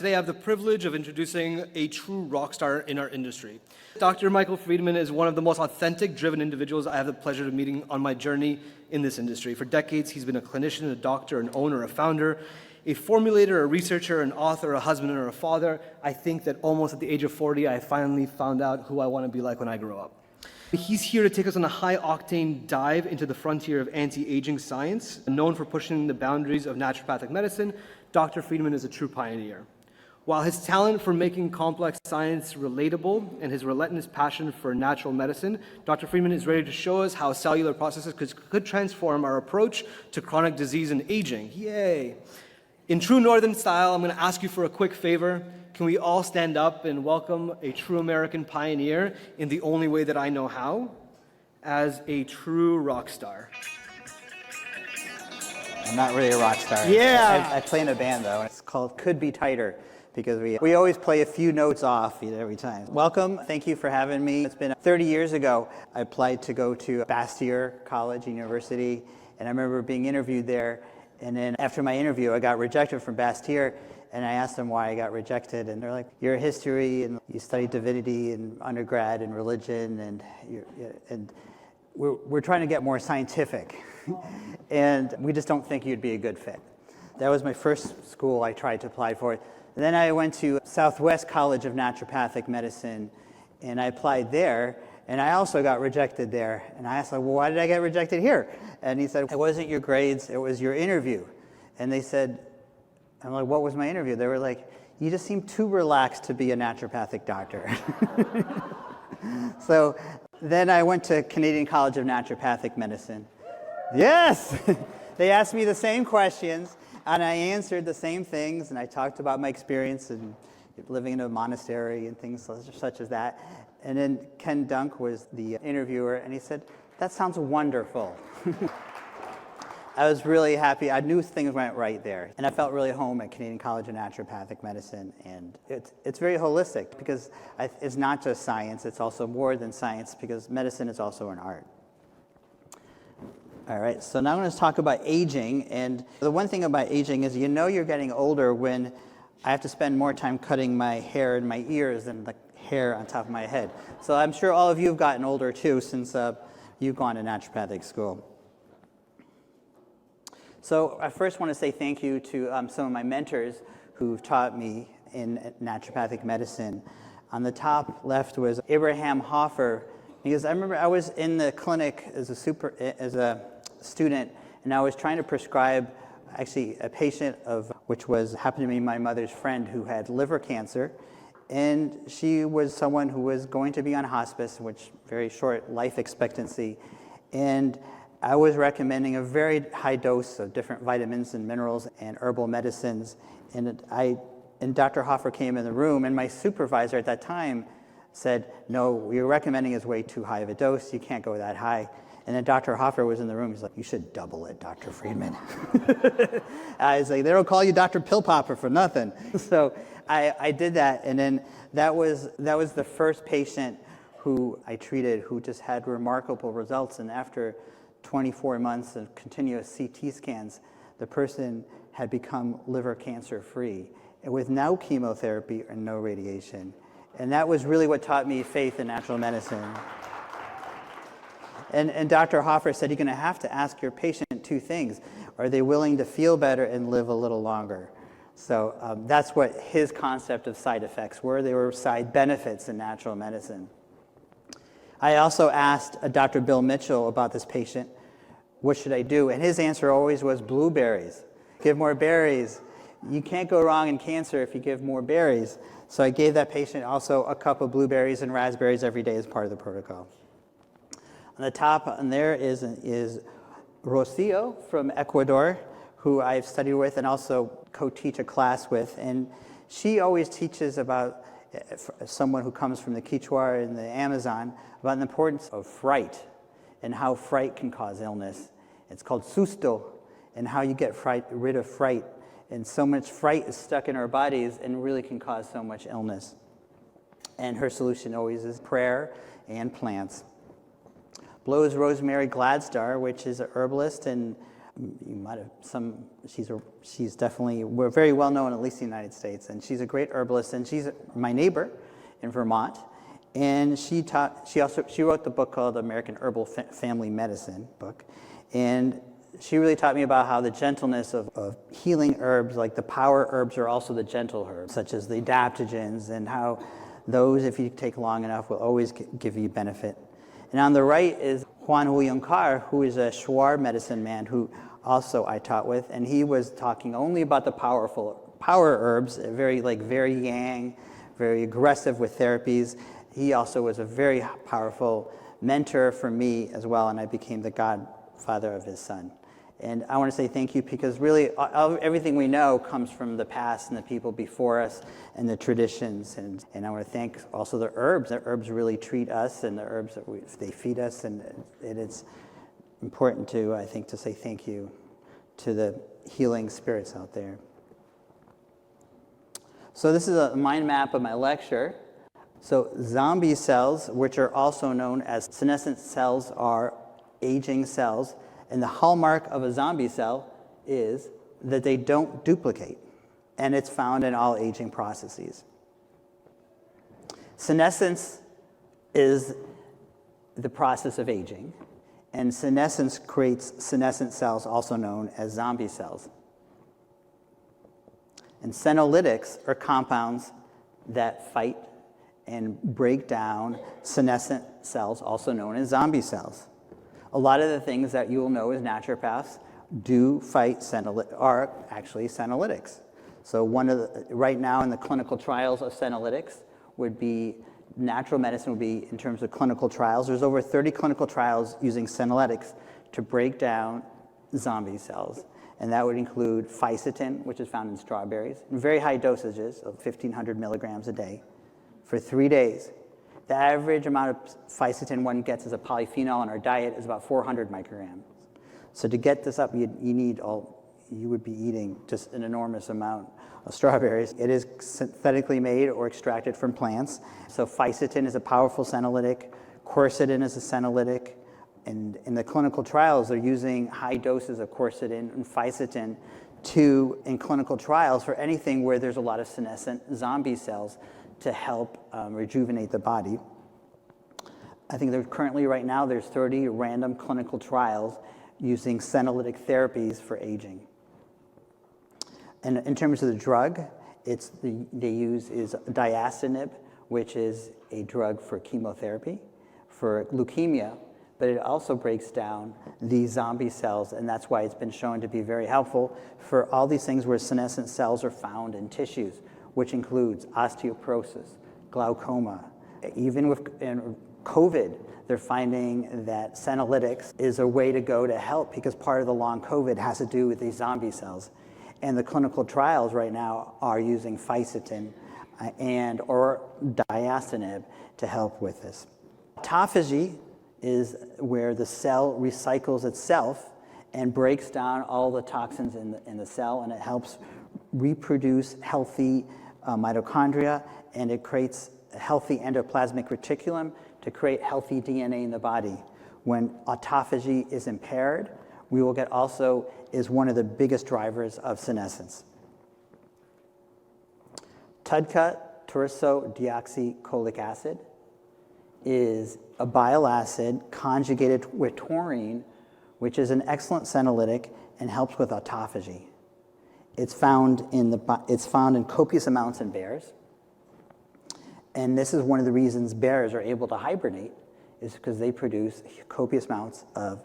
Today I have the privilege of introducing a true rock star in our industry. Dr. Michael Friedman is one of the most authentic, driven individuals I have the pleasure of meeting on my journey in this industry. For decades, he's been a clinician, a doctor, an owner, a founder, a formulator, a researcher, an author, a husband, or a father. I think that almost at the age of 40, I finally found out who I want to be like when I grow up. He's here to take us on a high-octane dive into the frontier of anti-aging science. Known for pushing the boundaries of naturopathic medicine, Dr. Friedman is a true pioneer. While his talent for making complex science relatable and his relentless passion for natural medicine, Dr. Friedman is ready to show us how cellular processes could transform our approach to chronic disease and aging. Yay! In true Northern style, I'm going to ask you for a quick favor. Can we all stand up and welcome a true American pioneer in the only way that I know how, as a true rock star? I'm not really a rock star. Yeah! I play in a band, though. It's called Could Be Tighter, because we always play a few notes off every time. Welcome. Thank you for having me. It's been 30 years ago. I applied to go to Bastyr College, University, and I remember being interviewed there. And then after my interview, I got rejected from Bastyr, and I asked them why I got rejected. And they're like, you're a history, and you studied divinity and undergrad and religion, and we're trying to get more scientific. And we just don't think you'd be a good fit. That was my first school I tried to apply for. And then I went to Southwest College of Naturopathic Medicine, and I applied there, and I also got rejected there. And I asked, well, why did I get rejected here? And he said, it wasn't your grades, it was your interview. And they said, I'm like, what was my interview? They were like, you just seem too relaxed to be a naturopathic doctor. So then I went to Canadian College of Naturopathic Medicine. Yes! They asked me the same questions, and I answered the same things, and I talked about my experience in living in a monastery and things such as that. And then Ken Dunk was the interviewer, and he said, that sounds wonderful. I was really happy. I knew things went right there. And I felt really home at Canadian College of Naturopathic Medicine. And it's very holistic, because it's not just science, it's also more than science, because medicine is also an art. All right, so now I'm going to talk about aging. And the one thing about aging is you're getting older when I have to spend more time cutting my hair in my ears than the hair on top of my head. So I'm sure all of you have gotten older too since you've gone to naturopathic school. So I first want to say thank you to some of my mentors who've taught me in naturopathic medicine. On the top left was Abraham Hoffer, because I remember I was in the clinic as a student, and I was trying to prescribe actually a patient which happened to be my mother's friend who had liver cancer, and she was someone who was going to be on hospice, which very short life expectancy, and I was recommending a very high dose of different vitamins and minerals and herbal medicines, and Dr. Hoffer came in the room, and my supervisor at that time said, no, what you're recommending is way too high of a dose, you can't go that high. And then Dr. Hoffer was in the room. He's like, you should double it, Dr. Friedman. I was like, they don't call you Dr. Pill Popper for nothing. So I did that, and then that was the first patient who I treated who just had remarkable results. And after 24 months of continuous CT scans, the person had become liver cancer free, and with no chemotherapy and no radiation. And that was really what taught me faith in natural medicine. And Dr. Hoffer said, you're going to have to ask your patient two things. Are they willing to feel better and live a little longer? So that's what his concept of side effects were. They were side benefits in natural medicine. I also asked Dr. Bill Mitchell about this patient, what should I do? And his answer always was blueberries. Give more berries. You can't go wrong in cancer if you give more berries. So I gave that patient also a cup of blueberries and raspberries every day as part of the protocol. On the top on there is Rocio from Ecuador, who I've studied with and also co-teach a class with. And she always teaches about someone who comes from the Quechua in the Amazon, about the importance of fright and how fright can cause illness. It's called susto, and how you get rid of fright. And so much fright is stuck in our bodies and really can cause so much illness. And her solution always is prayer and plants. Below is Rosemary Gladstar, which is a herbalist and you might have she's definitely, we're very well known, at least in the United States, and she's a great herbalist, and she's my neighbor in Vermont. And she wrote the book called American Herbal Family Medicine book. And she really taught me about how the gentleness of healing herbs, like the power herbs, are also the gentle herbs, such as the adaptogens, and how those, if you take long enough, will always give you benefit. And on the right is Juan Huyoncar, who is a Shuar medicine man who also I taught with, and he was talking only about the power herbs, very yang, very aggressive with therapies. He also was a very powerful mentor for me as well, and I became the godfather of his son. And I want to say thank you, because really everything we know comes from the past and the people before us and the traditions. And I want to thank also the herbs. The herbs really treat us, and the herbs they feed us, and it's important to, I think, to say thank you to the healing spirits out there. So this is a mind map of my lecture. So zombie cells, which are also known as senescent cells, are aging cells. And the hallmark of a zombie cell is that they don't duplicate. And it's found in all aging processes. Senescence is the process of aging. And senescence creates senescent cells, also known as zombie cells. And senolytics are compounds that fight and break down senescent cells, also known as zombie cells. A lot of the things that you will know as naturopaths do fight are actually senolytics. So right now in the clinical trials of senolytics would be, natural medicine would be in terms of clinical trials. There's over 30 clinical trials using senolytics to break down zombie cells. And that would include fisetin, which is found in strawberries, in very high dosages of 1,500 milligrams a day for 3 days. The average amount of fisetin one gets as a polyphenol in our diet is about 400 micrograms. So to get this up, you would be eating just an enormous amount of strawberries. It is synthetically made or extracted from plants. So fisetin is a powerful senolytic. Quercetin is a senolytic. And in the clinical trials, they're using high doses of quercetin and fisetin in clinical trials for anything where there's a lot of senescent zombie cells to help rejuvenate the body. I think currently right now there's 30 random clinical trials using senolytic therapies for aging. And in terms of the drug, they use diacinib, which is a drug for chemotherapy, for leukemia, but it also breaks down these zombie cells, and that's why it's been shown to be very helpful for all these things where senescent cells are found in tissues, which includes osteoporosis, glaucoma. Even with COVID, they're finding that senolytics is a way to go to help, because part of the long COVID has to do with these zombie cells. And the clinical trials right now are using fisetin or diacinib to help with this. Autophagy is where the cell recycles itself and breaks down all the toxins in the cell, and it helps reproduce healthy mitochondria, and it creates a healthy endoplasmic reticulum to create healthy DNA in the body. When autophagy is impaired, we will get is one of the biggest drivers of senescence. TUDCA, taurursodioxycholic acid, is a bile acid conjugated with taurine, which is an excellent senolytic and helps with autophagy. It's found in copious amounts in bears. And this is one of the reasons bears are able to hibernate, is because they produce copious amounts of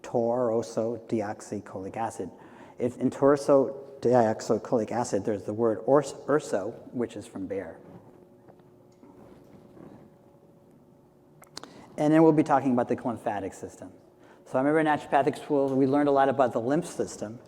taurursodioxycholic acid. In taurursodioxycholic acid, there's the word urso, which is from bear. And then we'll be talking about the lymphatic system. So I remember in naturopathic school, we learned a lot about the lymph system,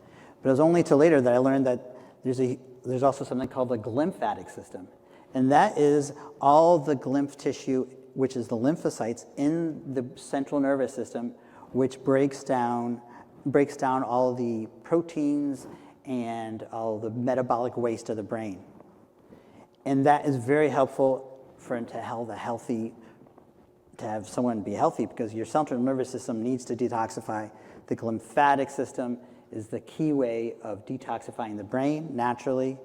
but it was only till later that I learned that there's also something called the lymphatic system. And that is all the lymph tissue, which is the lymphocytes in the central nervous system, which breaks down all the proteins and all the metabolic waste of the brain. And that is very helpful to have someone be healthy, because your central nervous system needs to detoxify The glymphatic system is the key way of detoxifying the brain naturally,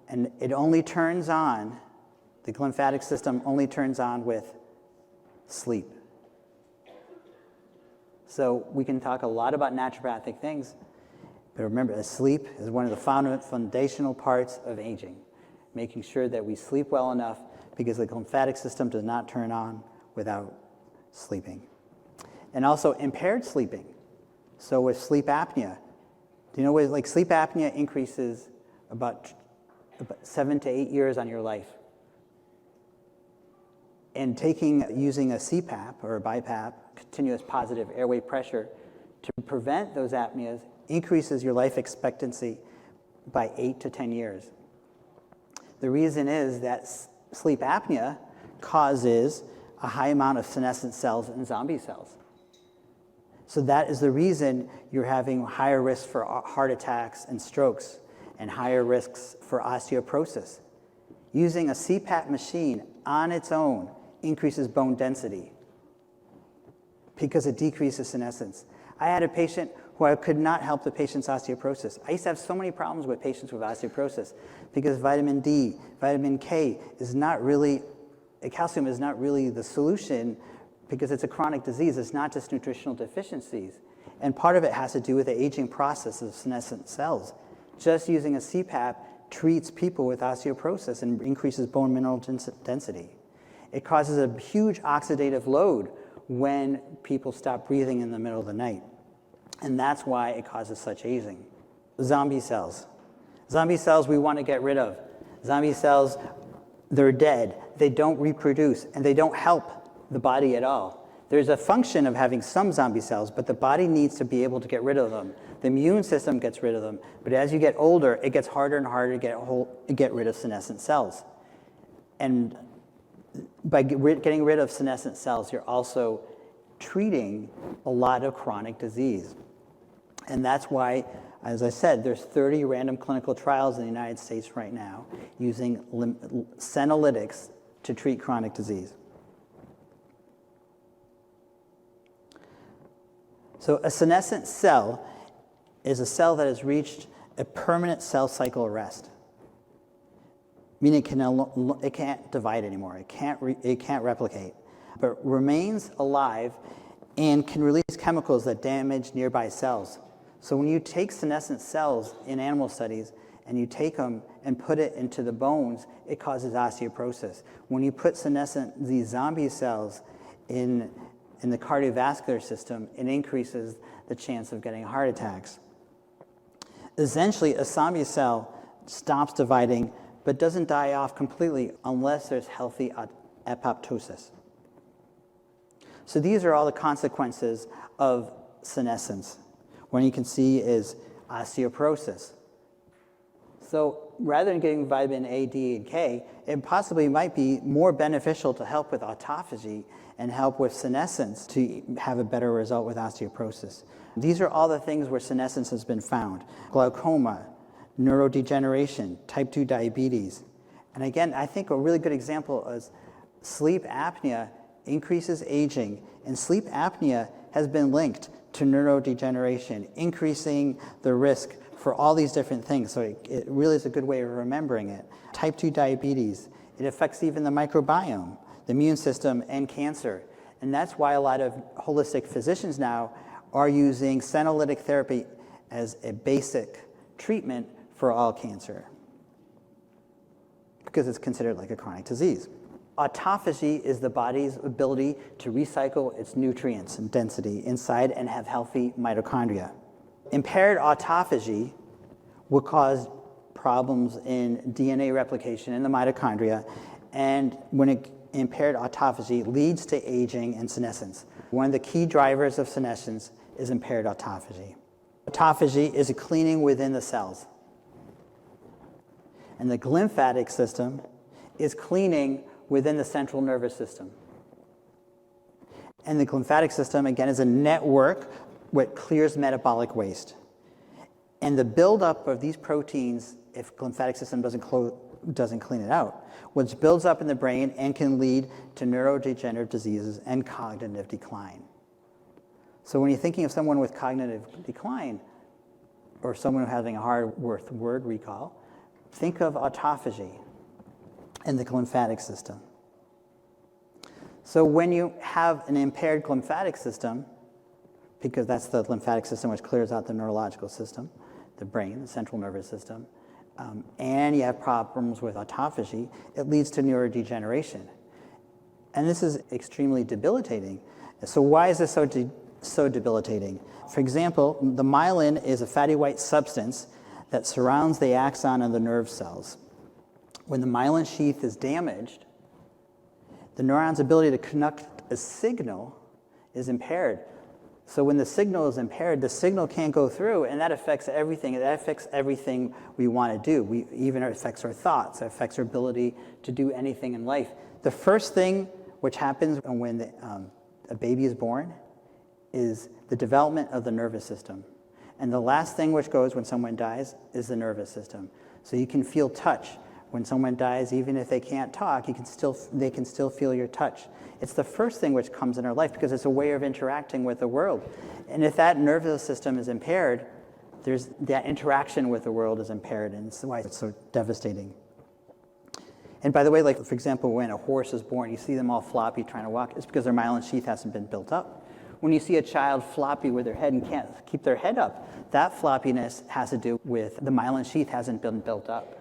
and it only turns on, the glymphatic system only turns on with sleep. So we can talk a lot about naturopathic things, but remember, sleep is one of the foundational parts of aging, making sure that we sleep well enough because the glymphatic system does not turn on without sleeping. And also impaired sleeping. So with sleep apnea, do you know what, like sleep apnea increases about 7 to 8 years on your life. And using a CPAP or a BiPAP, continuous positive airway pressure, to prevent those apneas increases your life expectancy by 8 to 10 years. The reason is that sleep apnea causes a high amount of senescent cells and zombie cells. So that is the reason you're having higher risks for heart attacks and strokes and higher risks for osteoporosis. Using a CPAP machine on its own increases bone density because it decreases senescence. I had a patient who I could not help the patient's osteoporosis. I used to have so many problems with patients with osteoporosis because vitamin D, vitamin K is not really, calcium is not really the solution because it's a chronic disease. It's not just nutritional deficiencies. And part of it has to do with the aging process of senescent cells. Just using a CPAP treats people with osteoporosis and increases bone mineral density. It causes a huge oxidative load when people stop breathing in the middle of the night. And that's why it causes such aging. Zombie cells. Zombie cells we want to get rid of. Zombie cells, they're dead. They don't reproduce, and they don't help the body at all. There's a function of having some zombie cells, but the body needs to be able to get rid of them. The immune system gets rid of them, but as you get older, it gets harder and harder to get rid of senescent cells. And by getting rid of senescent cells, you're also treating a lot of chronic disease. And that's why, as I said, there's 30 random clinical trials in the United States right now using senolytics to treat chronic disease. So a senescent cell is a cell that has reached a permanent cell cycle arrest, meaning it can't divide anymore, it can't replicate, but remains alive and can release chemicals that damage nearby cells. So when you take senescent cells in animal studies and you take them and put it into the bones, it causes osteoporosis. When you put these zombie cells in the cardiovascular system, it increases the chance of getting heart attacks. Essentially, a zombie cell stops dividing but doesn't die off completely unless there's healthy apoptosis. So these are all the consequences of senescence. One you can see is osteoporosis. So rather than getting vitamin A, D, and K, it possibly might be more beneficial to help with autophagy and help with senescence to have a better result with osteoporosis. These are all the things where senescence has been found. Glaucoma, neurodegeneration, type 2 diabetes. And again, I think a really good example is sleep apnea increases aging, and sleep apnea has been linked to neurodegeneration, increasing the risk for all these different things. So it really is a good way of remembering it. Type 2 diabetes, it affects even the microbiome, the immune system, and cancer. And that's why a lot of holistic physicians now are using senolytic therapy as a basic treatment for all cancer, because it's considered like a chronic disease. Autophagy is the body's ability to recycle its nutrients and density inside and have healthy mitochondria. Impaired autophagy will cause problems in DNA replication in the mitochondria, and impaired autophagy leads to aging and senescence. One of the key drivers of senescence is impaired autophagy. Autophagy is a cleaning within the cells. And the glymphatic system is cleaning within the central nervous system. And the glymphatic system, again, is a network that clears metabolic waste. And the buildup of these proteins, if the lymphatic system doesn't clean it out, which builds up in the brain and can lead to neurodegenerative diseases and cognitive decline. So when you're thinking of someone with cognitive decline, or someone having a hard word recall, think of autophagy and the glymphatic system. So when you have an impaired glymphatic system, because that's the lymphatic system which clears out the neurological system, the brain, the central nervous system, and you have problems with autophagy, it leads to neurodegeneration. And this is extremely debilitating. So why is this so debilitating? For example, the myelin is a fatty white substance that surrounds the axon of the nerve cells. When the myelin sheath is damaged, the neuron's ability to conduct a signal is impaired. So when the signal is impaired, the signal can't go through, and that affects everything. That affects everything we want to do. Even it affects our thoughts. It affects our ability to do anything in life. The first thing which happens when a baby is born is the development of the nervous system. And the last thing which goes when someone dies is the nervous system. So you can feel touch. When someone dies, even if they can't talk, they can still feel your touch. It's the first thing which comes in our life because it's a way of interacting with the world. And if that nervous system is impaired, that interaction with the world is impaired, and that's why it's so devastating. And by the way, like for example, when a horse is born, you see them all floppy trying to walk. It's because their myelin sheath hasn't been built up. When you see a child floppy with their head and can't keep their head up, that floppiness has to do with the myelin sheath hasn't been built up.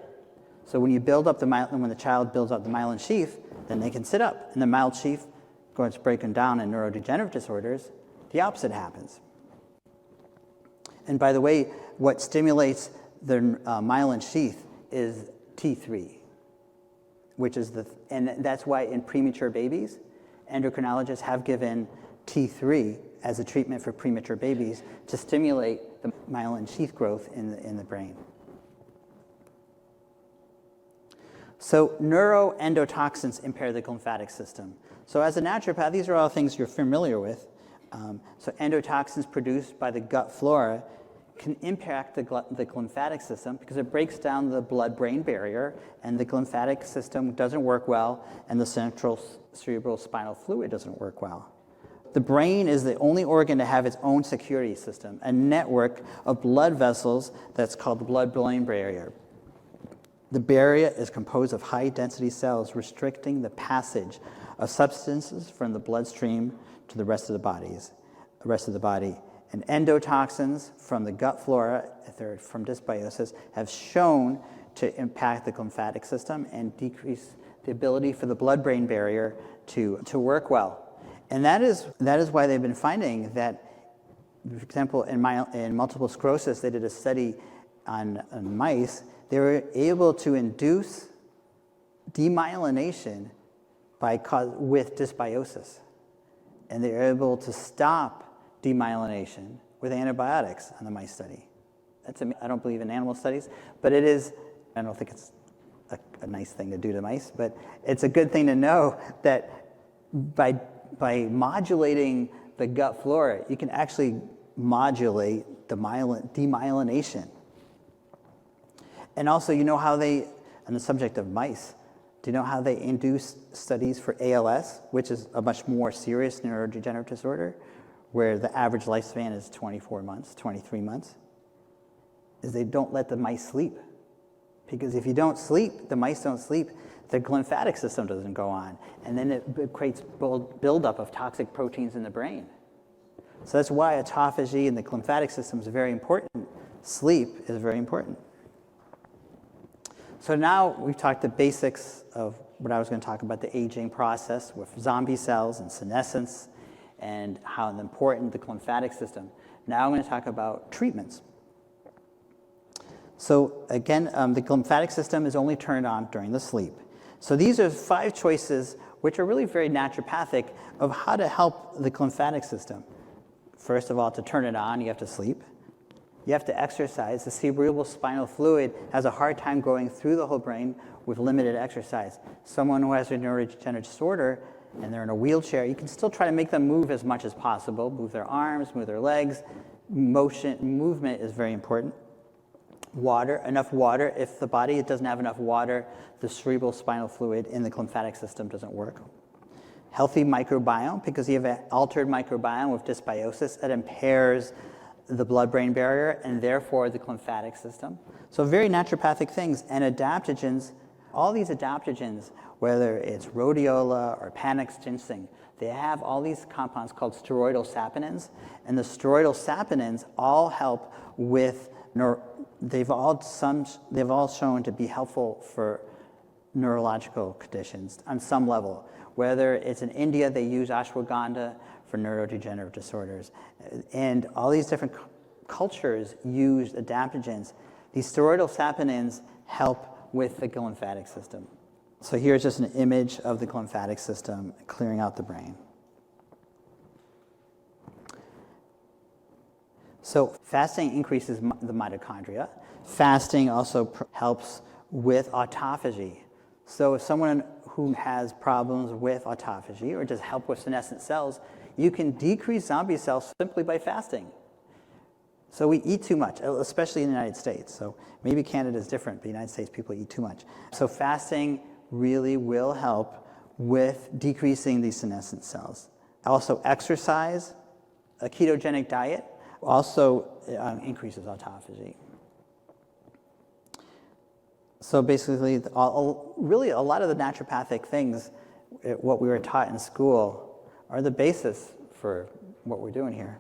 So when you build up when the child builds up the myelin sheath, then they can sit up. And the myelin sheath goes breaking down in neurodegenerative disorders, the opposite happens. And by the way, what stimulates the myelin sheath is T3, which is and that's why in premature babies, endocrinologists have given T3 as a treatment for premature babies to stimulate the myelin sheath growth in the brain. So neuroendotoxins impair the glymphatic system. So as a naturopath, these are all things you're familiar with. So endotoxins produced by the gut flora can impact the glymphatic system because it breaks down the blood-brain barrier, and the glymphatic system doesn't work well, and the central cerebral spinal fluid doesn't work well. The brain is the only organ to have its own security system, a network of blood vessels that's called the blood-brain barrier. The barrier is composed of high-density cells restricting the passage of substances from the bloodstream to the rest of the body. And endotoxins from the gut flora, if they're from dysbiosis, have shown to impact the glymphatic system and decrease the ability for the blood-brain barrier to work well. And that is why they've been finding that, for example, in multiple sclerosis, they did a study on mice. They were able to induce demyelination with dysbiosis. And they were able to stop demyelination with antibiotics on the mice study. I don't believe in animal studies, but it is, I don't think it's a nice thing to do to mice, but it's a good thing to know that by modulating the gut flora, you can actually modulate the demyelination. And also, you know how on the subject of mice, do you know how they induce studies for ALS, which is a much more serious neurodegenerative disorder, where the average lifespan is 24 months, 23 months? Is they don't let the mice sleep. Because if you don't sleep, the mice don't sleep, the glymphatic system doesn't go on. And then it creates buildup of toxic proteins in the brain. So that's why autophagy and the glymphatic system is very important. Sleep is very important. So now we've talked the basics of what I was going to talk about, the aging process with zombie cells and senescence and how important the glymphatic system. Now I'm going to talk about treatments. So again, the glymphatic system is only turned on during the sleep. So these are 5 choices which are really very naturopathic of how to help the glymphatic system. First of all, to turn it on, you have to sleep. You have to exercise. The cerebral spinal fluid has a hard time going through the whole brain with limited exercise. Someone who has a neurodegenerative disorder and they're in a wheelchair, you can still try to make them move as much as possible, move their arms, move their legs. Movement is very important. Water, enough water. If the body doesn't have enough water, the cerebral spinal fluid in the glymphatic system doesn't work. healthy microbiome, because you have an altered microbiome with dysbiosis. It impairs the blood-brain barrier and therefore the lymphatic system. So very naturopathic things. And adaptogens, all these adaptogens, whether it's rhodiola or Panax ginseng, they have all these compounds called steroidal saponins. And the steroidal saponins all help with, they've all shown to be helpful for neurological conditions on some level. Whether it's in India, they use ashwagandha for neurodegenerative disorders. And all these different cultures use adaptogens. These steroidal saponins help with the lymphatic system. So here's just an image of the lymphatic system clearing out the brain. So fasting increases the mitochondria. Fasting also helps with autophagy. So if someone who has problems with autophagy or just help with senescent cells, you can decrease zombie cells simply by fasting. So we eat too much, especially in the United States. So maybe Canada is different, but the United States people eat too much. So fasting really will help with decreasing these senescent cells. Also exercise, a ketogenic diet also increases autophagy. So basically, really a lot of the naturopathic things, what we were taught in school, are the basis for what we're doing here.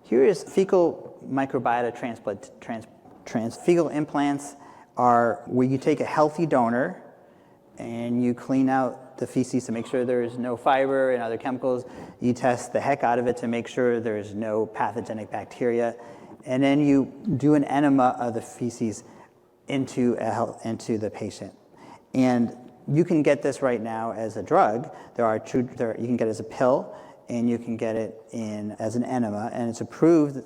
Here is fecal microbiota transplant. Fecal implants are where you take a healthy donor and you clean out the feces to make sure there is no fiber and other chemicals. You test the heck out of it to make sure there is no pathogenic bacteria. And then you do an enema of the feces into the patient. And you can get this right now as a drug. You can get it as a pill, and you can get it as an enema, and it's approved.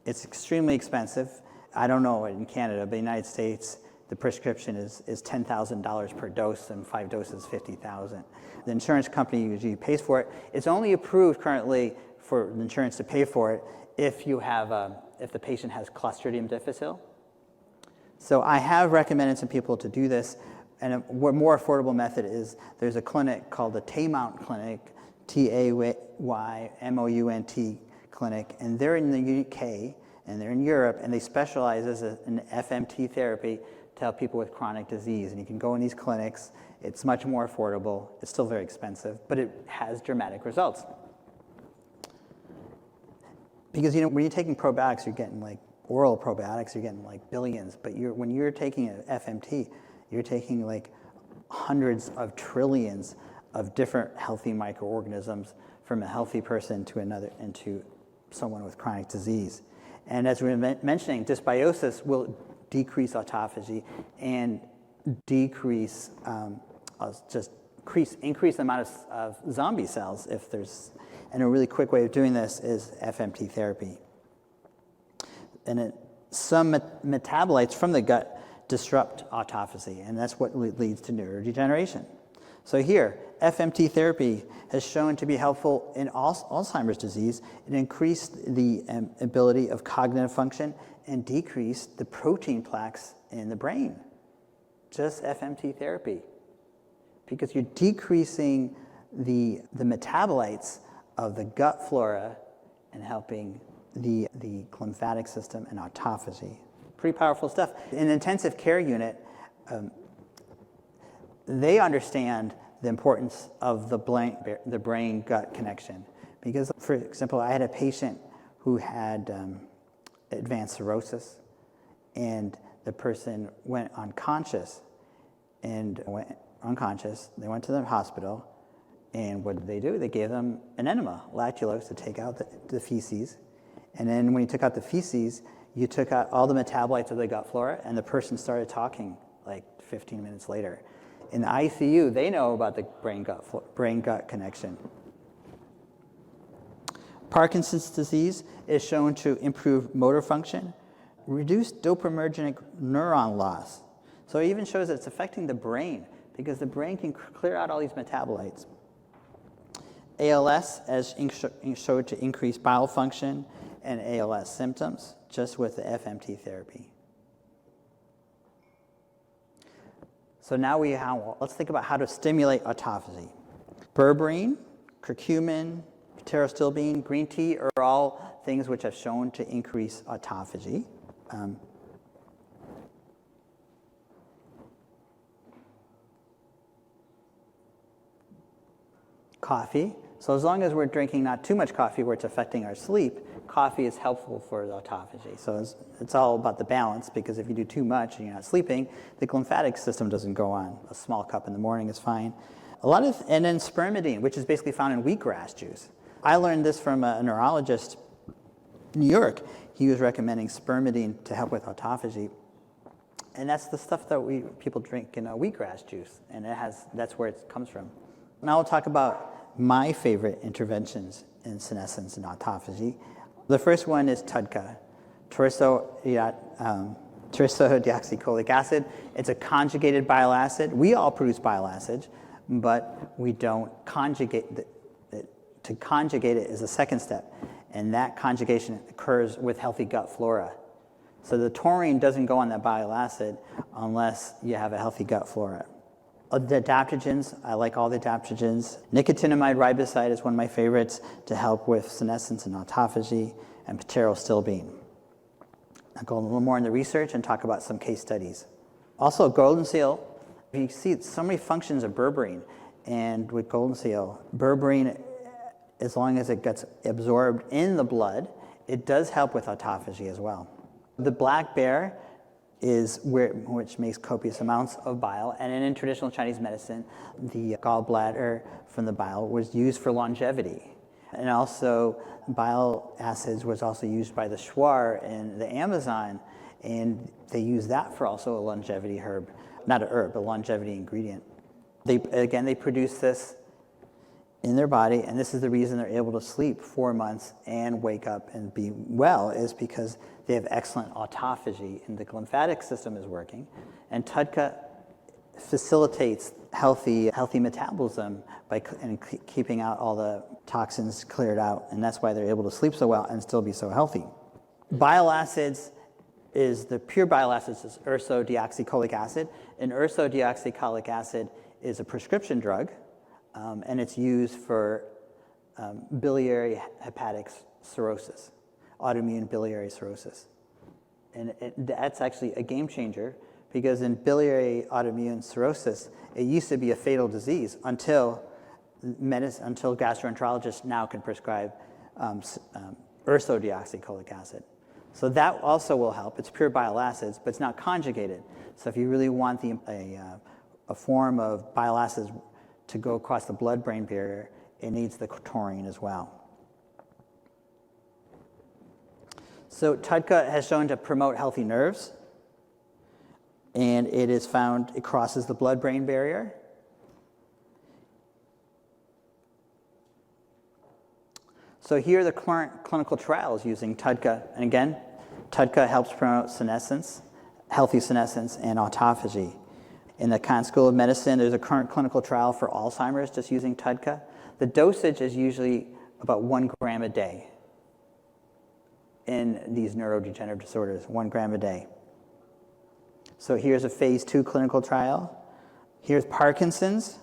It's extremely expensive. I don't know in Canada, but in the United States, the prescription is $10,000 per dose, and 5 doses, $50,000. The insurance company usually pays for it. It's only approved currently for the insurance to pay for it if the patient has Clostridium difficile. So I have recommended some people to do this, and a more affordable method is there's a clinic called the Taymount Clinic, Taymount Clinic, and they're in the UK and they're in Europe, and they specialize in FMT therapy to help people with chronic disease. And you can go in these clinics. It's much more affordable. It's still very expensive, but it has dramatic results. Because when you're taking probiotics, you're getting like oral probiotics, you're getting like billions. But when you're taking an FMT, you're taking like hundreds of trillions of different healthy microorganisms from a healthy person to another, into someone with chronic disease. And as we were mentioning, dysbiosis will decrease autophagy and increase the amount of zombie cells if there's. And a really quick way of doing this is FMT therapy. And some metabolites from the gut disrupt autophagy, and that's what leads to neurodegeneration. So here, FMT therapy has shown to be helpful in Alzheimer's disease. It increased the ability of cognitive function and decreased the protein plaques in the brain. Just FMT therapy. Because you're decreasing the metabolites of the gut flora and helping the lymphatic system and autophagy. Pretty powerful stuff. In an intensive care unit, they understand the importance of the brain-gut connection. Because, for example, I had a patient who had advanced cirrhosis, and the person went unconscious. They went to the hospital, and what did they do? They gave them an enema, lactulose, to take out the feces. And then when you took out the feces, you took out all the metabolites of the gut flora, and the person started talking like 15 minutes later. In the ICU, they know about the brain-gut connection. Parkinson's disease is shown to improve motor function, reduce dopaminergic neuron loss. So it even shows that it's affecting the brain, because the brain can clear out all these metabolites. ALS has showed to increase bowel function and ALS symptoms just with the FMT therapy. So now let's think about how to stimulate autophagy. Berberine, curcumin, pterostilbene, green tea are all things which have shown to increase autophagy. Coffee. So as long as we're drinking not too much coffee where it's affecting our sleep, coffee is helpful for the autophagy. So it's all about the balance, because if you do too much and you're not sleeping, the lymphatic system doesn't go on. A small cup in the morning is fine. And then spermidine, which is basically found in wheatgrass juice. I learned this from a neurologist in New York. He was recommending spermidine to help with autophagy. And that's the stuff that people drink in wheatgrass juice, and that's where it comes from. Now we'll talk about my favorite interventions in senescence and autophagy. The first one is TUDCA, taurursodioxycholic acid. It's a conjugated bile acid. We all produce bile acids, but we don't conjugate it. To conjugate it is the second step, and that conjugation occurs with healthy gut flora. So the taurine doesn't go on that bile acid unless you have a healthy gut flora. The adaptogens, I like all the adaptogens. Nicotinamide riboside is one of my favorites to help with senescence and autophagy, and pterostilbene. I'll go a little more into research and talk about some case studies. Also, golden seal. You see so many functions of berberine, and with golden seal, berberine, as long as it gets absorbed in the blood, it does help with autophagy as well. The black bear is which makes copious amounts of bile, and in traditional Chinese medicine, the gallbladder from the bile was used for longevity. And also, bile acids was also used by the Shuar in the Amazon, and they use that for also a longevity herb. Not a herb, a longevity ingredient. They produce this in their body, and this is the reason they're able to sleep 4 months and wake up and be well, is because they have excellent autophagy and the lymphatic system is working. And TUDCA facilitates healthy metabolism by keeping out all the toxins cleared out, and that's why they're able to sleep so well and still be so healthy. Bile acids the pure bile acids is ursodeoxycholic acid, and ursodeoxycholic acid is a prescription drug, and it's used for biliary hepatic cirrhosis, autoimmune biliary cirrhosis. And that's actually a game changer, because in biliary autoimmune cirrhosis, it used to be a fatal disease until gastroenterologists now can prescribe ursodeoxycholic acid. So that also will help. It's pure bile acids, but it's not conjugated. So if you really want a form of bile acids to go across the blood-brain barrier, it needs the taurine as well. So TUDCA has shown to promote healthy nerves, and it crosses the blood-brain barrier. So here are the current clinical trials using TUDCA. And again, TUDCA helps promote senescence, healthy senescence, and autophagy. In the Khan School of Medicine, there's a current clinical trial for Alzheimer's just using TUDCA. The dosage is usually about 1 gram a day in these neurodegenerative disorders, 1 gram a day. So here's a phase 2 clinical trial. Here's Parkinson's.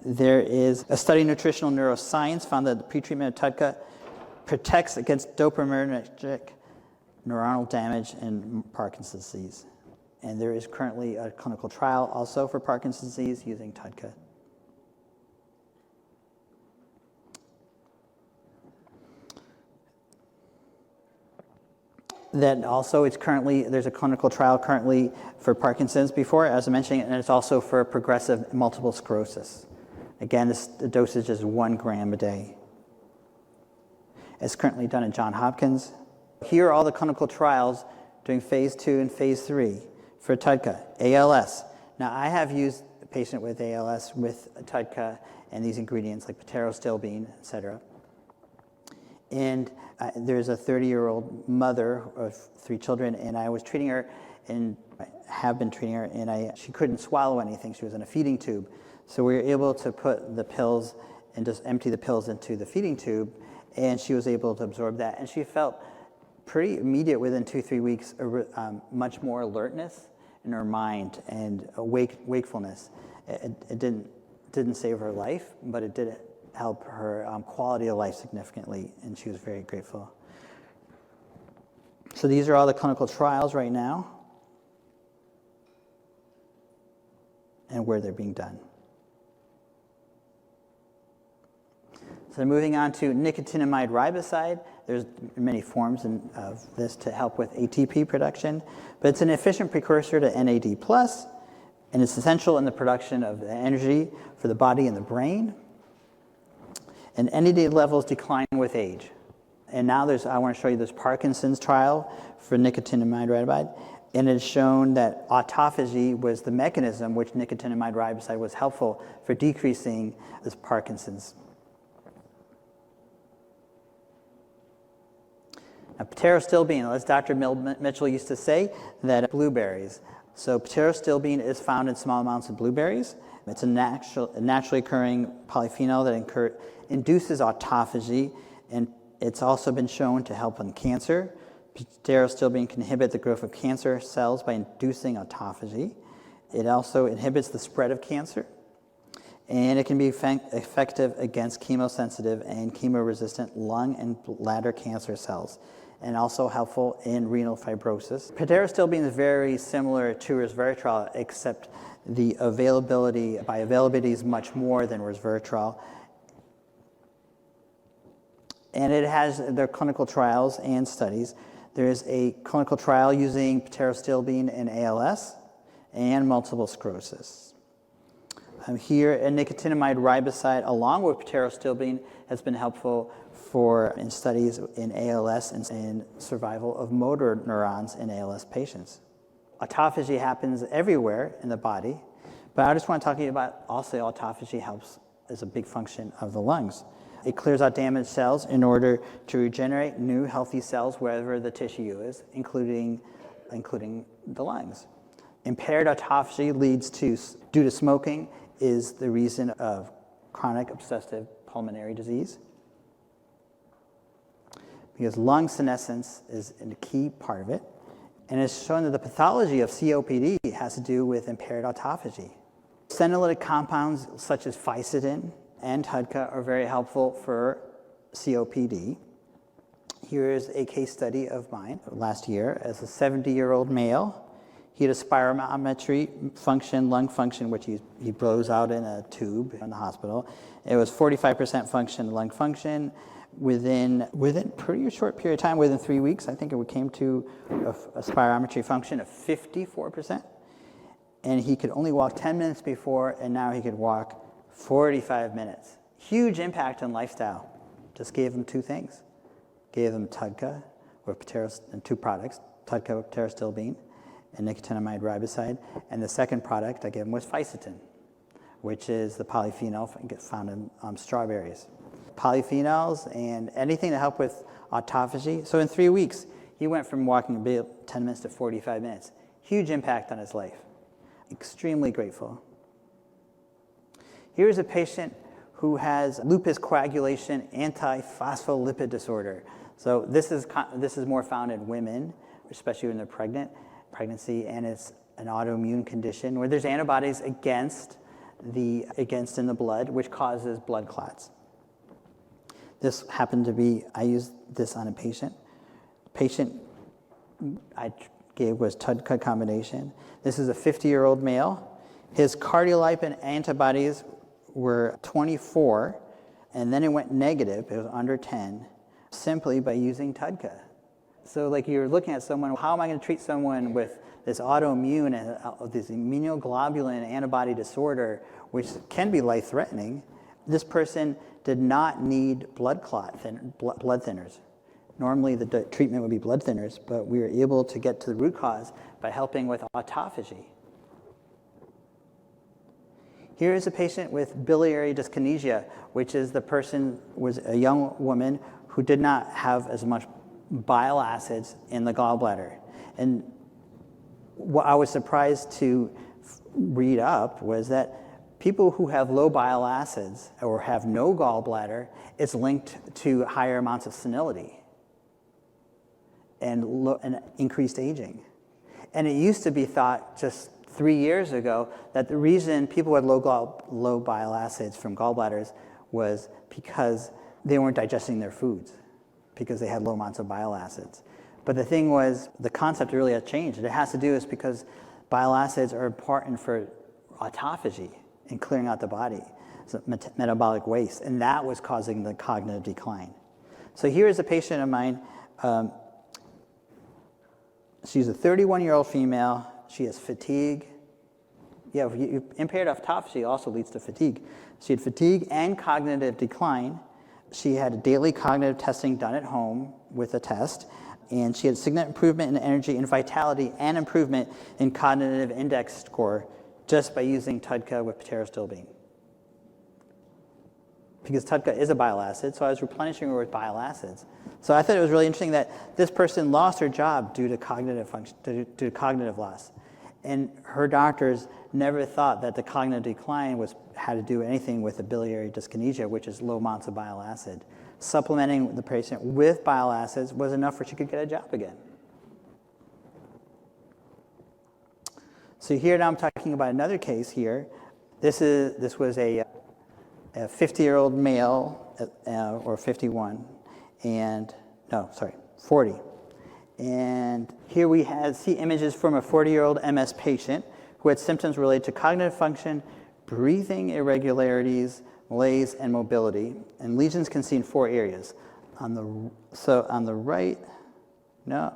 There is a study in nutritional neuroscience found that the pretreatment of TUDCA protects against dopaminergic neuronal damage in Parkinson's disease. And there is currently a clinical trial also for Parkinson's disease using TUDCA. Then also there's a clinical trial currently for Parkinson's before, as I mentioned, and it's also for progressive multiple sclerosis. Again, the dosage is 1 gram a day. It's currently done at Johns Hopkins. Here are all the clinical trials doing phase 2 and phase 3 for TUDCA. ALS. Now, I have used a patient with ALS with TUDCA and these ingredients like pterostilbene, et cetera. And there's a 30-year-old mother of 3 children, and I was treating her, and I have been treating her, and she couldn't swallow anything. She was in a feeding tube. So we were able to put the pills and just empty the pills into the feeding tube, and she was able to absorb that. And she felt pretty immediate within 2-3 weeks, much more alertness in her mind and wakefulness. It didn't save her life, but it did help her quality of life significantly, and she was very grateful. So these are all the clinical trials right now and where they're being done. So moving on to nicotinamide riboside. There's many forms of this to help with ATP production, but it's an efficient precursor to NAD+, and it's essential in the production of the energy for the body and the brain. And NAD levels decline with age. And now I want to show you this Parkinson's trial for nicotinamide riboside, and it's shown that autophagy was the mechanism which nicotinamide riboside was helpful for decreasing this Parkinson's. Now, pterostilbene, as Dr. Mitchell used to say, that blueberries. So pterostilbene is found in small amounts in blueberries. It's a naturally occurring polyphenol that induces autophagy, and it's also been shown to help in cancer. Pterostilbene can inhibit the growth of cancer cells by inducing autophagy. It also inhibits the spread of cancer, and it can be effective against chemosensitive and chemoresistant lung and bladder cancer cells, and also helpful in renal fibrosis. Pterostilbene is very similar to resveratrol, except the availability is much more than resveratrol. And it has their clinical trials and studies. There is a clinical trial using pterostilbene in ALS and multiple sclerosis. Here, a nicotinamide riboside along with pterostilbene has been helpful in studies in ALS and in survival of motor neurons in ALS patients. Autophagy happens everywhere in the body, but I just want to talk to you about also autophagy helps as a big function of the lungs. It clears out damaged cells in order to regenerate new healthy cells wherever the tissue is, including the lungs. Impaired autophagy due to smoking is the reason of chronic obstructive pulmonary disease, because lung senescence is a key part of it, and it's shown that the pathology of COPD has to do with impaired autophagy. Senolytic compounds such as fisetin and TUDCA are very helpful for COPD. Here is a case study of mine last year as a 70-year-old male. He had a spirometry function, lung function, which he blows out in a tube in the hospital. It was 45% function, lung function. Within pretty short period of time, within 3 weeks, I think it came to a spirometry function of 54%. And he could only walk 10 minutes before, and now he could walk 45 minutes. Huge impact on lifestyle. Just gave him two things. Gave him TUDCA, and two products, TUDCA with pterostilbene and nicotinamide riboside. And the second product I gave him was fisetin, which is the polyphenol found in strawberries. Polyphenols and anything to help with autophagy. So in 3 weeks, he went from walking about 10 minutes to 45 minutes. Huge impact on his life. Extremely grateful. Here's a patient who has lupus coagulation antiphospholipid disorder. So this is more found in women, especially when they're pregnancy, and it's an autoimmune condition where there's antibodies against in the blood, which causes blood clots. This happened to be, I used this on a patient. Patient I gave was TUDCA combination. This is a 50-year-old male. His cardiolipin antibodies were 24, and then it went negative, it was under 10, simply by using TUDCA. So like you're looking at someone, how am I going to treat someone with this autoimmune and this immunoglobulin antibody disorder, which can be life-threatening? This person did not need blood thinners. Normally the treatment would be blood thinners, but we were able to get to the root cause by helping with autophagy. Here is a patient with biliary dyskinesia, which is was a young woman who did not have as much bile acids in the gallbladder. And what I was surprised to read up was that people who have low bile acids or have no gallbladder, it's linked to higher amounts of senility and increased aging. And it used to be thought just 3 years ago that the reason people had low bile acids from gallbladders was because they weren't digesting their foods, because they had low amounts of bile acids. But the thing was, the concept really has changed. It has to do is because bile acids are important for autophagy and clearing out the body, so metabolic waste, and that was causing the cognitive decline. So here is a patient of mine. She's a 31-year-old female. She has fatigue. Yeah, impaired autophagy also leads to fatigue. She had fatigue and cognitive decline. She had daily cognitive testing done at home with a test, and she had significant improvement in energy and vitality and improvement in cognitive index score just by using TUDCA with pterostilbene. Because TUDCA is a bile acid, so I was replenishing her with bile acids. So I thought it was really interesting that this person lost her job due to cognitive function, due to cognitive loss. And her doctors never thought that the cognitive decline had to do anything with the biliary dyskinesia, which is low amounts of bile acid. Supplementing the patient with bile acids was enough for she could get a job again. So here now I'm talking about another case here. This was a 50-year-old male, or 51, and no, sorry, 40. And here we see images from a 40-year-old MS patient who had symptoms related to cognitive function, breathing irregularities, malaise, and mobility. And lesions can be seen in 4 areas. On the right, no.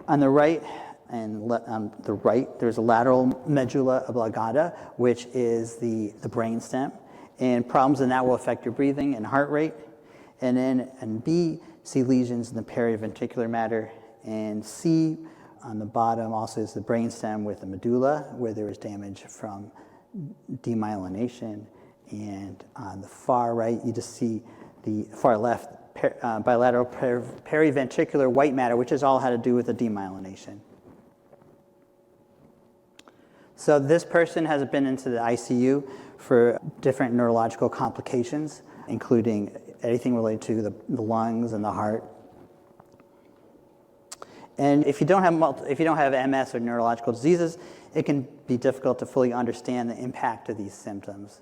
On the right and on the right, there's a lateral medulla oblongata, which is the brainstem. And problems in that will affect your breathing and heart rate. And then in B, see lesions in the periventricular matter. And C, on the bottom, also is the brainstem with the medulla, where there was damage from demyelination. And on the far right, you just see the far left, bilateral periventricular white matter, which is all had to do with the demyelination. So this person has been into the ICU for different neurological complications, including anything related to the lungs and the heart. And if you don't have MS or neurological diseases, it can be difficult to fully understand the impact of these symptoms.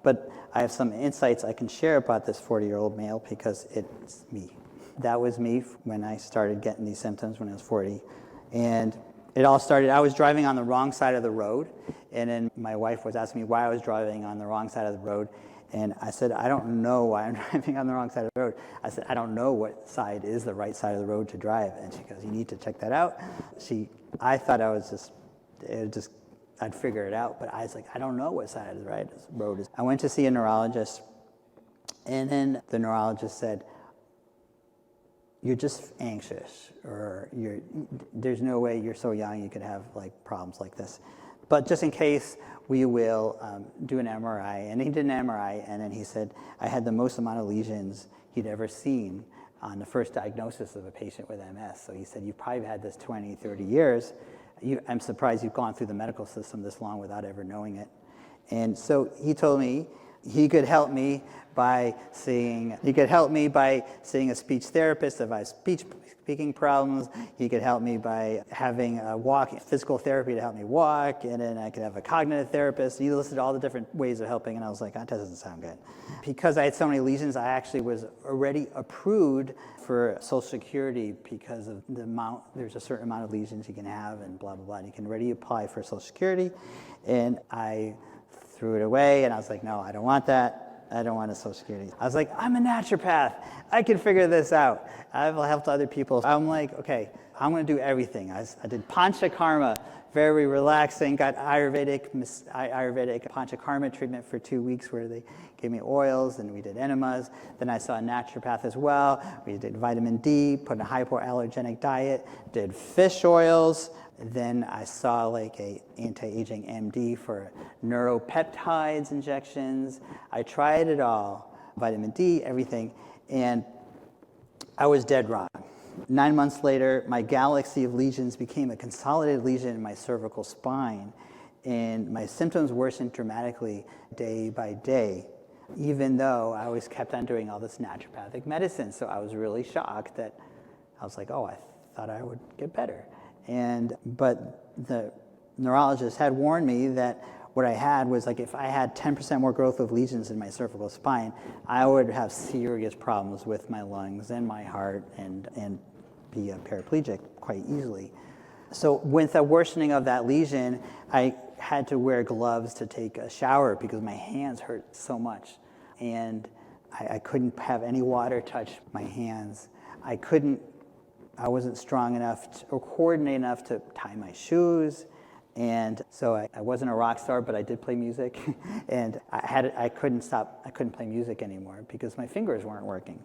But I have some insights I can share about this 40-year-old male because it's me. That was me when I started getting these symptoms when I was 40. And it all started, I was driving on the wrong side of the road, and then my wife was asking me why I was driving on the wrong side of the road. And I said, I don't know why I'm driving on the wrong side of the road. I said, I don't know what side is the right side of the road to drive. And she goes, you need to check that out. I thought I was I'd figure it out, but I was like, I don't know what side of the right road is. I went to see a neurologist, and then the neurologist said, you're just anxious, or there's no way you're so young you could have like problems like this. But just in case, we will do an MRI. And he did an MRI, and then he said, I had the most amount of lesions he'd ever seen on the first diagnosis of a patient with MS. So he said, you've probably had this 20, 30 years. I'm surprised you've gone through the medical system this long without ever knowing it. And so he told me he could help me by seeing a speech therapist if I have speaking problems. He could help me by having physical therapy to help me walk, and then I could have a cognitive therapist. He listed all the different ways of helping, and I was like, that doesn't sound good. Because I had so many lesions, I actually was already approved for Social Security because of the amount, there's a certain amount of lesions you can have and blah, blah, blah. And you can already apply for Social Security. And I threw it away, and I was like, no, I don't want that. I don't want a Social Security. I was like, I'm a naturopath. I can figure this out. I've helped other people. I'm like, okay, I'm going to do everything. I did Panchakarma, very relaxing, got Ayurvedic Panchakarma treatment for 2 weeks where they gave me oils and we did enemas. Then I saw a naturopath as well. We did vitamin D, put in a hypoallergenic diet, did fish oils. Then I saw like a anti-aging MD for neuropeptides injections. I tried it all, vitamin D, everything, and I was dead wrong. 9 months later, my galaxy of lesions became a consolidated lesion in my cervical spine, and my symptoms worsened dramatically day by day, even though I always kept on doing all this naturopathic medicine. So I was really shocked that I was like, oh, I thought I would get better. But the neurologist had warned me that what I had was like, if I had 10% more growth of lesions in my cervical spine, I would have serious problems with my lungs and my heart and be a paraplegic quite easily. So with a worsening of that lesion, I had to wear gloves to take a shower because my hands hurt so much. And I couldn't have any water touch my hands. I wasn't strong enough or coordinated enough to tie my shoes. And so I wasn't a rock star, but I did play music. And I couldn't play music anymore because my fingers weren't working.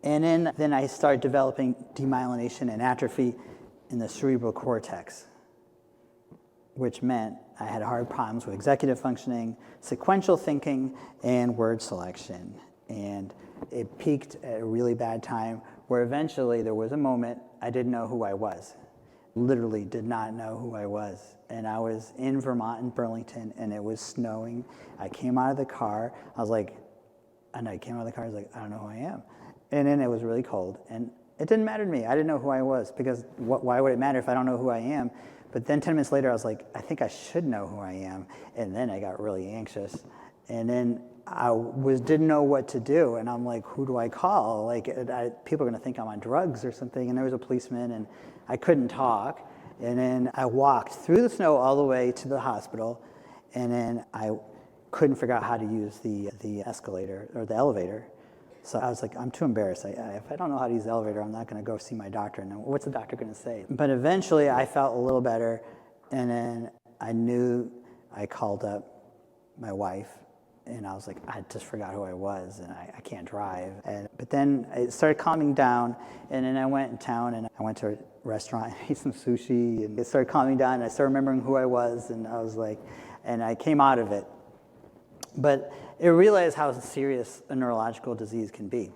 And then I started developing demyelination and atrophy in the cerebral cortex, which meant I had hard problems with executive functioning, sequential thinking, and word selection. And it peaked at a really bad time where eventually there was a moment I didn't know who I was. Literally did not know who I was. And I was in Vermont, in Burlington, and it was snowing. I came out of the car, I was like, I don't know who I am. And then it was really cold, and it didn't matter to me. I didn't know who I was, because why would it matter if I don't know who I am? But then 10 minutes later, I was like, I think I should know who I am. And then I got really anxious. And then I didn't know what to do. And I'm like, who do I call? Like, people are going to think I'm on drugs or something. And there was a policeman, and I couldn't talk. And then I walked through the snow all the way to the hospital. And then I couldn't figure out how to use the escalator or the elevator. So I was like, I'm too embarrassed. If I don't know how to use the elevator, I'm not going to go see my doctor. And what's the doctor going to say? But eventually, I felt a little better. And then I called up my wife. And I was like, I just forgot who I was, and I can't drive. But then it started calming down, and then I went in town, and I went to a restaurant and ate some sushi, and it started calming down, and I started remembering who I was, and I was like, and I came out of it. But I realized how serious a neurological disease can be.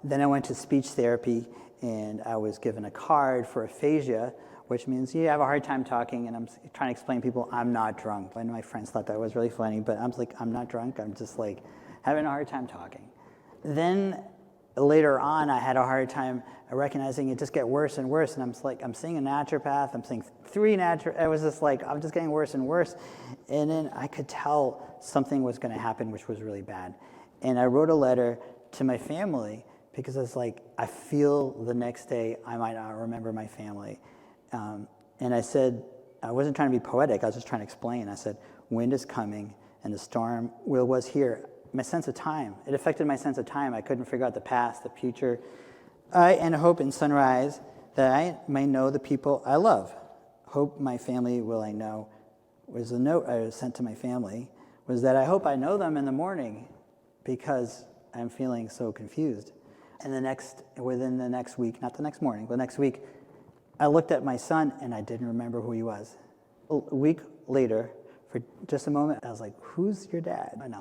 Then I went to speech therapy, and I was given a card for aphasia, which means you have a hard time talking, and I'm trying to explain to people I'm not drunk. And my friends thought that was really funny, but I'm like, I'm not drunk, I'm just like having a hard time talking. Then later on, I had a hard time recognizing it just get worse and worse, and I'm seeing a naturopath, I'm seeing 3 naturopaths, it was just like, I'm just getting worse and worse. And then I could tell something was gonna happen, which was really bad. And I wrote a letter to my family, because I was like, I feel the next day I might not remember my family. And I said, I wasn't trying to be poetic, I was just trying to explain. I said, wind is coming, and the storm was here. My sense of time, it affected my sense of time. I couldn't figure out the past, the future. And hope in sunrise that I may know the people I love. Hope my family will I know, was a note I sent to my family, was that I hope I know them in the morning, because I'm feeling so confused. And within the next week, not the next morning, but the next week, I looked at my son, and I didn't remember who he was. A week later, for just a moment, I was like, who's your dad? And I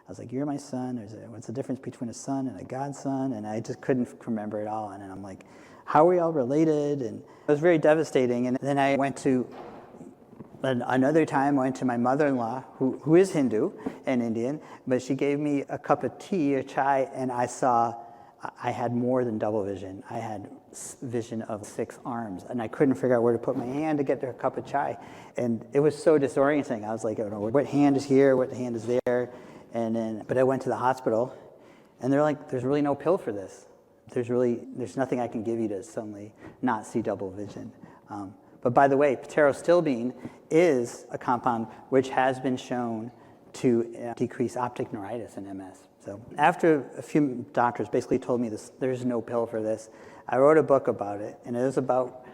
was like, you're my son. What's the difference between a son and a godson? And I just couldn't remember it all. And then I'm like, how are we all related? And it was very devastating. And then I went to, another time, I went to my mother-in-law, who is Hindu and Indian, but she gave me a cup of tea, a chai, and I had more than double vision. I had vision of 6 arms, and I couldn't figure out where to put my hand to get to a cup of chai. And it was so disorienting. I was like, I don't know, what hand is here, what hand is there? But I went to the hospital, and they're like, there's really no pill for this. There's nothing I can give you to suddenly not see double vision. But by the way, pterostilbene is a compound which has been shown to decrease optic neuritis in MS. So after a few doctors basically told me there's no pill for this, I wrote a book about it, and it was about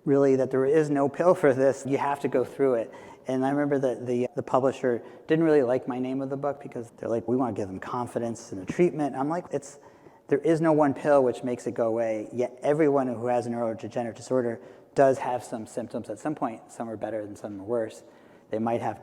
really that there is no pill for this. You have to go through it. And I remember that the publisher didn't really like my name of the book, because they're like, we want to give them confidence in the treatment. I'm like, there is no one pill which makes it go away, yet everyone who has a neurodegenerative disorder does have some symptoms at some point. Some are better and some are worse. They might have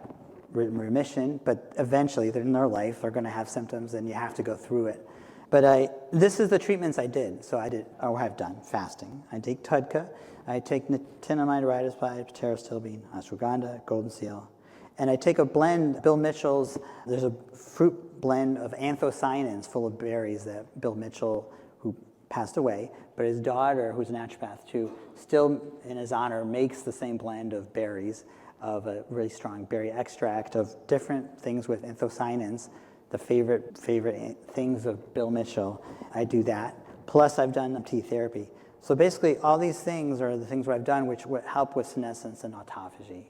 remission, but eventually in their life they're going to have symptoms, and you have to go through it. But this is the treatments I did. So I've done fasting. I take TUDCA, I take nitinamide riboside, pterostilbene, ashwagandha, golden seal, and I take a blend. Bill Mitchell's, there's a fruit blend of anthocyanins full of berries that Bill Mitchell, who passed away, but his daughter, who's a naturopath too, still in his honor makes the same blend of berries, of a really strong berry extract of different things with anthocyanins, the favorite things of Bill Mitchell. I do that. Plus I've done tea therapy. So basically all these things are the things that I've done which would help with senescence and autophagy.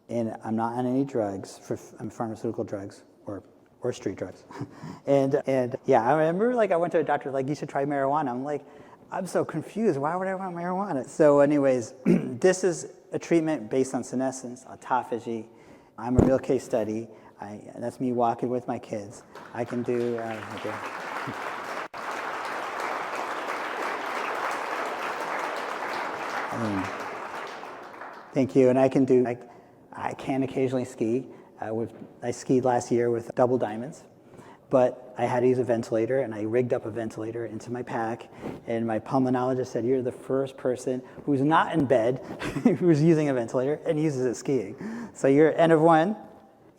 And I'm not on any drugs, I'm pharmaceutical drugs or street drugs. and yeah, I remember like I went to a doctor like, you should try marijuana. I'm like, I'm so confused. Why would I want marijuana? So anyways, this is a treatment based on senescence, autophagy. I'm a real case study. That's me walking with my kids. I can do, okay. Thank you. And I can do, I can occasionally ski. I skied last year with double diamonds, but I had to use a ventilator, and I rigged up a ventilator into my pack, and my pulmonologist said, you're the first person who's not in bed who's using a ventilator and uses it skiing. So you're N of one.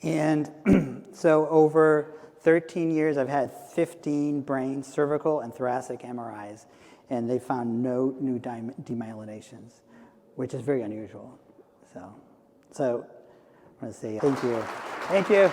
And so over 13 years, I've had 15 brain, cervical, and thoracic MRIs, and they found no new demyelinations, which is very unusual. So I want to say thank you. Thank you.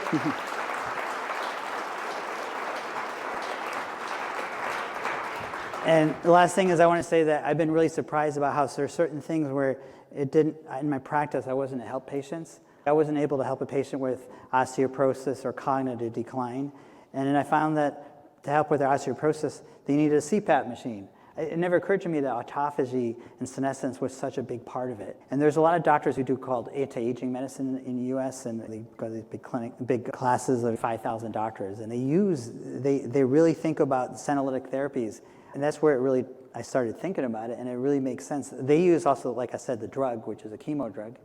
And the last thing is I want to say that I've been really surprised about how there are certain things where it didn't, in my practice, I wasn't to help patients. I wasn't able to help a patient with osteoporosis or cognitive decline. And then I found that to help with their osteoporosis, they needed a CPAP machine. It never occurred to me that autophagy and senescence was such a big part of it. And there's a lot of doctors who do called anti-aging medicine in the US, and they go to these big classes of 5,000 doctors, and they really think about senolytic therapies. And that's where I started thinking about it, and it really makes sense. They use also, like I said, the drug, which is a chemo drug,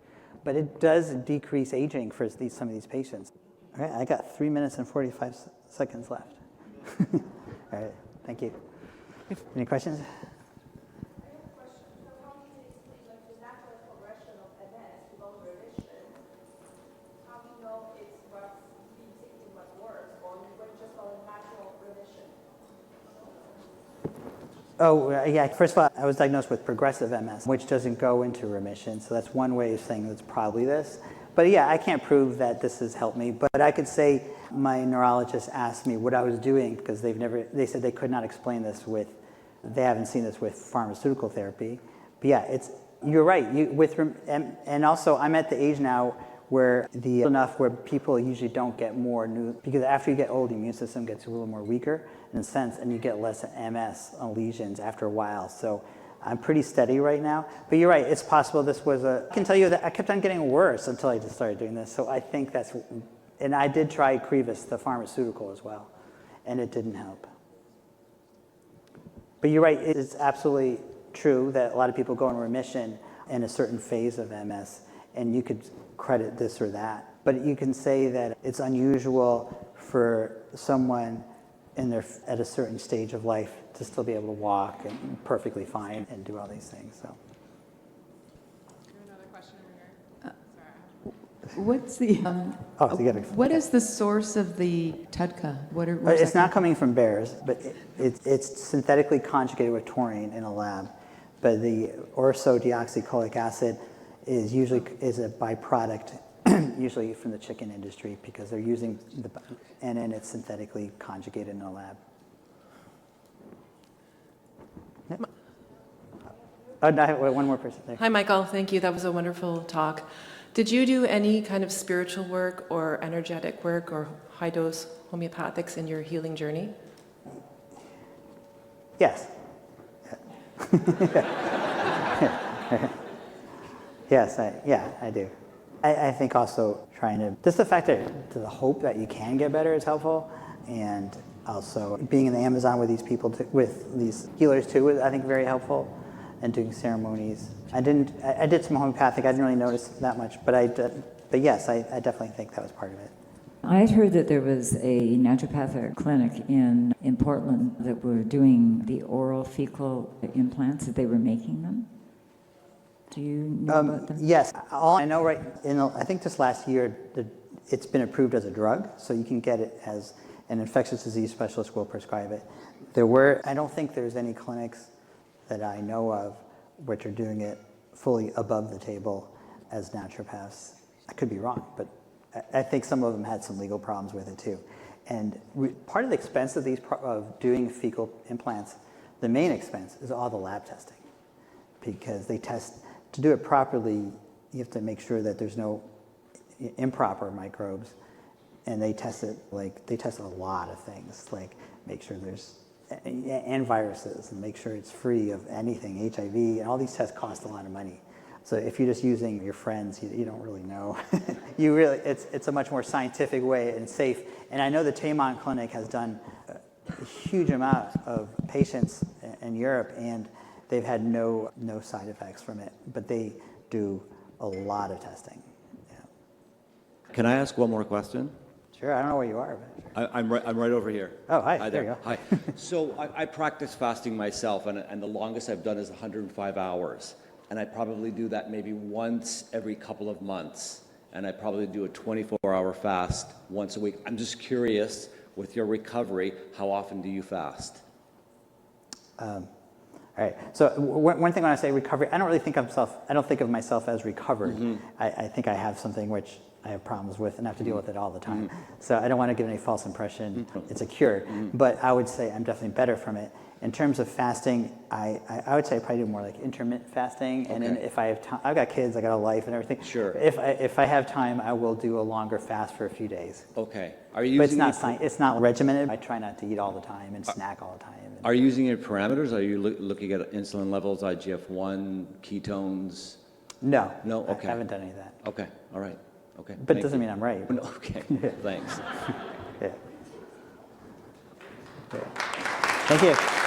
but it does decrease aging for some of these patients. All right, I got 3 minutes and 45 seconds left. All right, thank you. Any questions? I have a question. So how do you explain the natural progression of MS without remission? How do you know it's what's being taken what works, or you went just on natural remission? Oh, yeah, first of all, I was diagnosed with progressive MS, which doesn't go into remission, so that's one way of saying that's probably this. But yeah, I can't prove that this has helped me, but I could say my neurologist asked me what I was doing, because they said they could not explain this they haven't seen this with pharmaceutical therapy. But yeah, you're right, and also I'm at the age now where where people usually don't get more new, because after you get old, the immune system gets a little more weaker in a sense, and you get less MS lesions after a while. So I'm pretty steady right now. But you're right, it's possible this was I can tell you that I kept on getting worse until I just started doing this. So I think and I did try Crevus, the pharmaceutical as well, and it didn't help. But you're right, it's absolutely true that a lot of people go in remission in a certain phase of MS, and you could credit this or that. But you can say that it's unusual for someone at a certain stage of life to still be able to walk and perfectly fine and do all these things. So. Another question over here. Sorry. What is the source of the TUDCA? It's not coming from bears, but it's synthetically conjugated with taurine in a lab. But the orso-deoxycholic acid is a byproduct, usually from the chicken industry, because they're using and then it's synthetically conjugated in a lab. Yep. Oh, no, one more person there. Hi, Michael. Thank you. That was a wonderful talk. Did you do any kind of spiritual work or energetic work or high-dose homeopathics in your healing journey? Yes. Yes, I do. I think also just the fact that the hope that you can get better is helpful, and also being in the Amazon with these people, with these healers too, was I think very helpful, and doing ceremonies. I did some homeopathic. I didn't really notice that much, but yes, I definitely think that was part of it. I had heard that there was a naturopathic clinic in Portland that were doing the oral fecal implants, that they were making them. Do you know about them? Yes. All I know I think this last year, it's been approved as a drug, so you can get it an infectious disease specialist will prescribe it. I don't think there's any clinics that I know of which are doing it fully above the table as naturopaths. I could be wrong, but I think some of them had some legal problems with it too. And part of the expense of doing fecal implants, the main expense is all the lab testing, because they test, to do it properly, you have to make sure that there's no improper microbes, and they test it, they test a lot of things, like make sure and viruses, and make sure it's free of anything, HIV, and all these tests cost a lot of money. So if you're just using your friends, you don't really know. It's a much more scientific way and safe. And I know the Taymont Clinic has done a huge amount of patients in Europe, and they've had no side effects from it, but they do a lot of testing. Yeah. Can I ask one more question? Sure, I don't know where you are. But... I'm right over here. Oh, hi, Hi there you go. Hi. So I practice fasting myself, and the longest I've done is 105 hours. And I probably do that maybe once every couple of months. And I probably do a 24-hour fast once a week. I'm just curious, with your recovery, how often do you fast? All right. So one thing when I say recovery, I don't think of myself as recovered. Mm-hmm. I think I have something which I have problems with and have to deal with it all the time. Mm-hmm. So I don't want to give any false impression. Mm-hmm. It's a cure. Mm-hmm. But I would say I'm definitely better from it. In terms of fasting, I would say I probably do more like intermittent fasting. And then if I have time, I've got kids, I got a life and everything. Sure. If I have time, I will do a longer fast for a few days. Okay. Are you but it's not regimented. I try not to eat all the time and snack all the time. Are you using any parameters? Are you looking at insulin levels, IGF-1, ketones? No. No? Okay. I haven't done any of that. Okay. All right. Okay. But it doesn't mean I'm right. No, okay. Thanks. Yeah. Thank you.